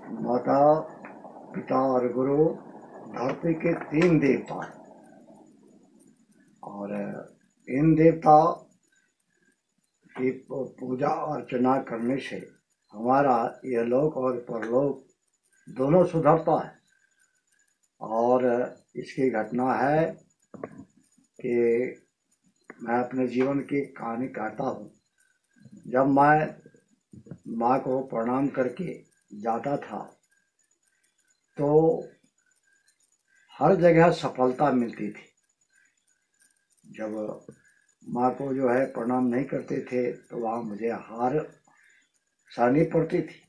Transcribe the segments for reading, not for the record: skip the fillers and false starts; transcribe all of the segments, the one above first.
माता, पिता और गुरु धरती के तीन देवता हैं। और इन देवता की पूजा अर्चना करने से हमारा यह लोक और परलोक दोनों सुधरता है। और इसकी घटना है कि मैं अपने जीवन की कहानी कहता हूँ। जब मैं माँ को प्रणाम करके जाता था तो हर जगह सफलता मिलती थी। जब माँ को जो है प्रणाम नहीं करते थे तो वहाँ मुझे हार सहनी पड़ती थी।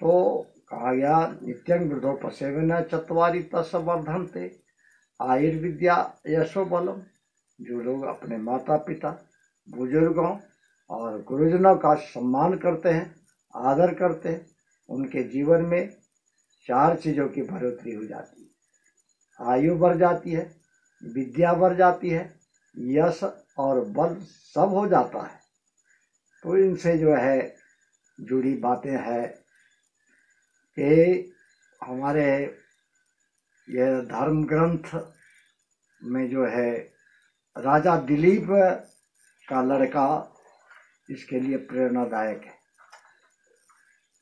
तो कहा गया नित्यं वृद्धोपसेवन चत्वारि तस्य वर्धन्ते आयुर्विद्या यशो बलम। जो लोग अपने माता पिता, बुजुर्गों और गुरुजनों का सम्मान करते हैं, आदर करते हैं, उनके जीवन में चार चीज़ों की बढ़ोतरी हो जाती है। आयु बढ़ जाती है, विद्या बढ़ जाती है, यश और बल सब हो जाता है। तो इनसे जो है जुड़ी बातें हैं कि हमारे यह धर्म ग्रंथ में जो है राजा दिलीप का लड़का इसके लिए प्रेरणादायक है।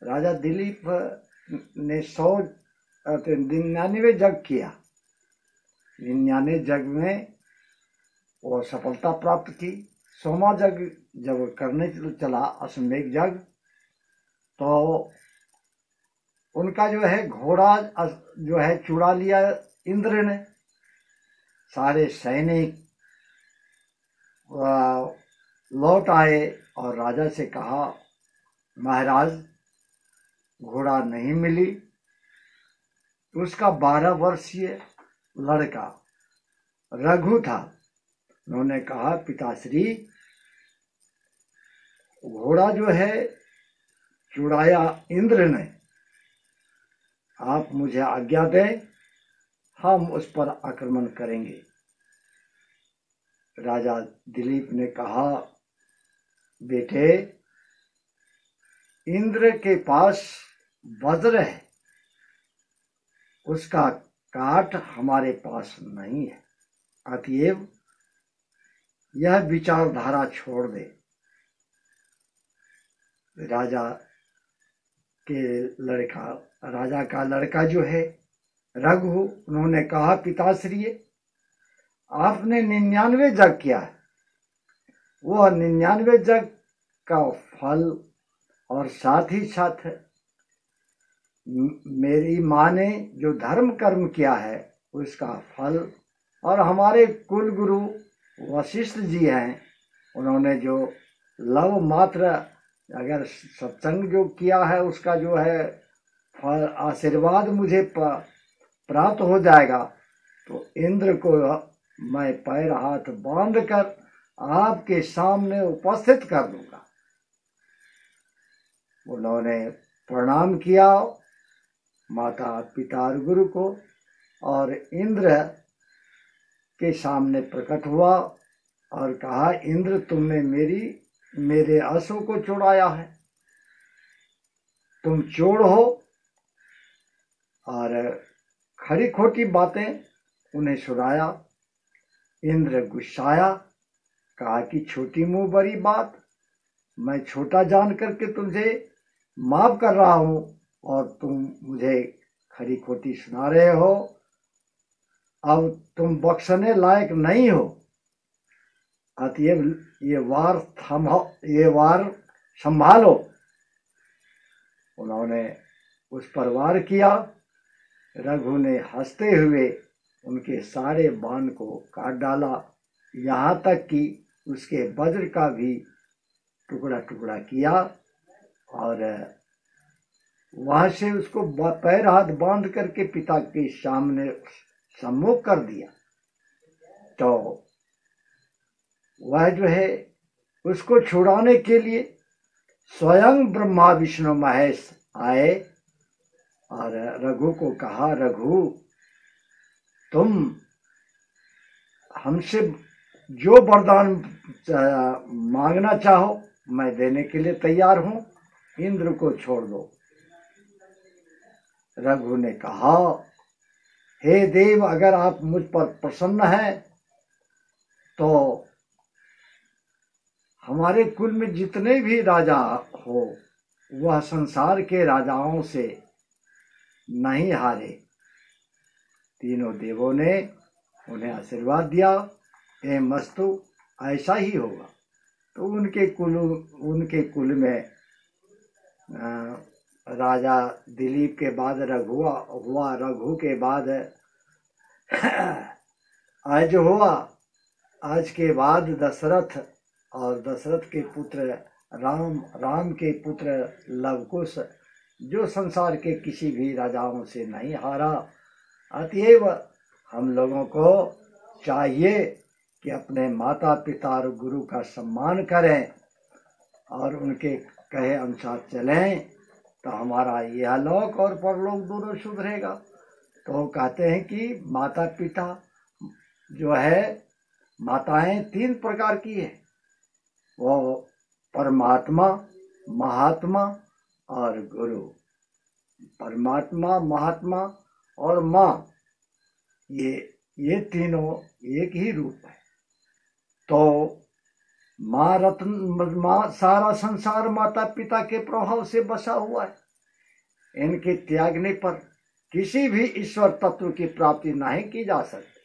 राजा दिलीप ने 99 यज्ञ किया। 99 यज्ञ में वो सफलता प्राप्त की। 100वां यज्ञ जब करने चला, अश्वमेध यज्ञ, तो उनका जो है घोड़ा जो है चुरा लिया इंद्र ने। सारे सैनिक लौट आए और राजा से कहा, महाराज घोड़ा नहीं मिली। उसका 12 वर्षीय लड़का रघु था। उन्होंने कहा, पिताश्री घोड़ा जो है चुराया इंद्र ने, आप मुझे आज्ञा दें, हम उस पर आक्रमण करेंगे। राजा दिलीप ने कहा, बेटे इंद्र के पास वज्र है, उसका काट हमारे पास नहीं है, अतएव यह विचारधारा छोड़ दे। राजा का लड़का जो है रघु, उन्होंने कहा, पिताश्री आपने 99 यज्ञ किया है, वह 99 यज्ञ का फल और साथ ही साथ मेरी माँ ने जो धर्म कर्म किया है उसका फल, और हमारे कुल गुरु वशिष्ठ जी हैं, उन्होंने जो लव मात्र अगर सत्संग जो किया है उसका जो है फल आशीर्वाद मुझे प्राप्त हो जाएगा। तो इंद्र को मैं पैर हाथ बांध कर आपके सामने उपस्थित कर दूंगा। उन्होंने प्रणाम किया माता पिता और गुरु को, और इंद्र के सामने प्रकट हुआ और कहा, इंद्र तुमने मेरे अश्व को चुराया है, तुम चोर हो। और खरी खोटी बातें उन्हें सुनाया। इंद्र गुस्साया, कहा कि छोटी मुंह बड़ी बात, मैं छोटा जान करके तुझे माफ कर रहा हूं और तुम मुझे खरी खोटी सुना रहे हो। अब तुम बख्शने लायक नहीं हो, अतएव ये वार संभालो। उन्होंने उस पर वार किया। रघु ने हंसते हुए उनके सारे बाण को काट डाला, यहाँ तक कि उसके वज्र का भी टुकड़ा टुकड़ा किया, और वहां से उसको पैर हाथ बांध करके पिता के सामने सम्मुख कर दिया। तो वह जो है उसको छुड़ाने के लिए स्वयं ब्रह्मा विष्णु महेश आए और रघु को कहा, रघु तुम हमसे जो वरदान मांगना चाहो मैं देने के लिए तैयार हूं, इंद्र को छोड़ दो। रघु ने कहा, हे देव, अगर आप मुझ पर प्रसन्न हैं तो हमारे कुल में जितने भी राजा हो वह संसार के राजाओं से नहीं हारे। तीनों देवों ने उन्हें आशीर्वाद दिया, हे मस्तु, ऐसा ही होगा। तो उनके कुल में राजा दिलीप के बाद रघु हुआ, रघु के बाद आज हुआ, आज के बाद दशरथ, और दशरथ के पुत्र राम, राम के पुत्र लवकुश, जो संसार के किसी भी राजाओं से नहीं हारा। अतएव हम लोगों को चाहिए कि अपने माता पिता और गुरु का सम्मान करें और उनके कहे अनुसार चलें, तो हमारा यह लोक और परलोक दोनों सुधरेगा। तो कहते हैं कि माता पिता जो है, माताएं 3 प्रकार की है, वो परमात्मा, महात्मा और गुरु। परमात्मा, महात्मा और माँ, ये तीनों एक ही रूप है। तो माँ रत्न, माँ, सारा संसार माता पिता के प्रभाव से बसा हुआ है। इनके त्यागने पर किसी भी ईश्वर तत्व की प्राप्ति नहीं की जा सकती।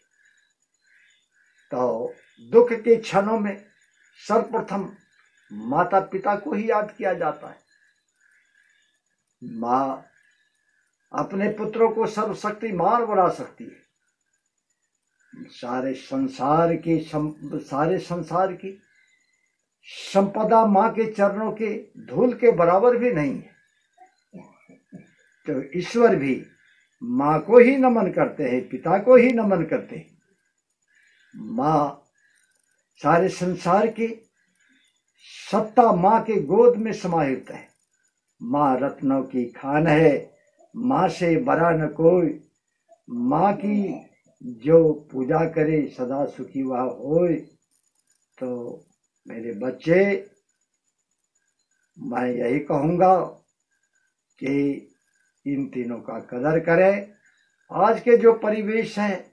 तो दुख के क्षणों में सर्वप्रथम माता पिता को ही याद किया जाता है। माँ अपने पुत्रों को सर्वशक्तिमान बना सकती है। सारे संसार की संपदा माँ के चरणों के धूल के बराबर भी नहीं है। तो ईश्वर भी माँ को ही नमन करते हैं, पिता को ही नमन करते हैं। माँ, सारे संसार की सत्ता माँ के गोद में समाहित है। माँ रत्नों की खान है, माँ से बड़ा न कोई। माँ की जो पूजा करे सदा सुखी वह होए। तो मेरे बच्चे, मैं यही कहूँगा कि इन तीनों का कदर करें। आज के जो परिवेश है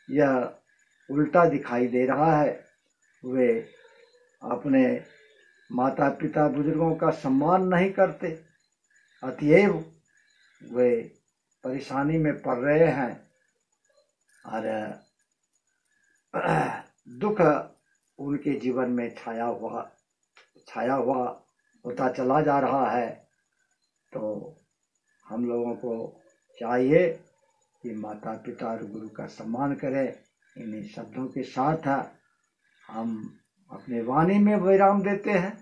यह उल्टा दिखाई दे रहा है। वे अपने माता पिता बुजुर्गों का सम्मान नहीं करते, अतएव वे परेशानी में पड़ रहे हैं और दुख उनके जीवन में छाया हुआ होता चला जा रहा है। तो हम लोगों को चाहिए कि माता पिता और गुरु का सम्मान करें। इन्हीं शब्दों के साथ हम अपने वाणी में विराम देते हैं।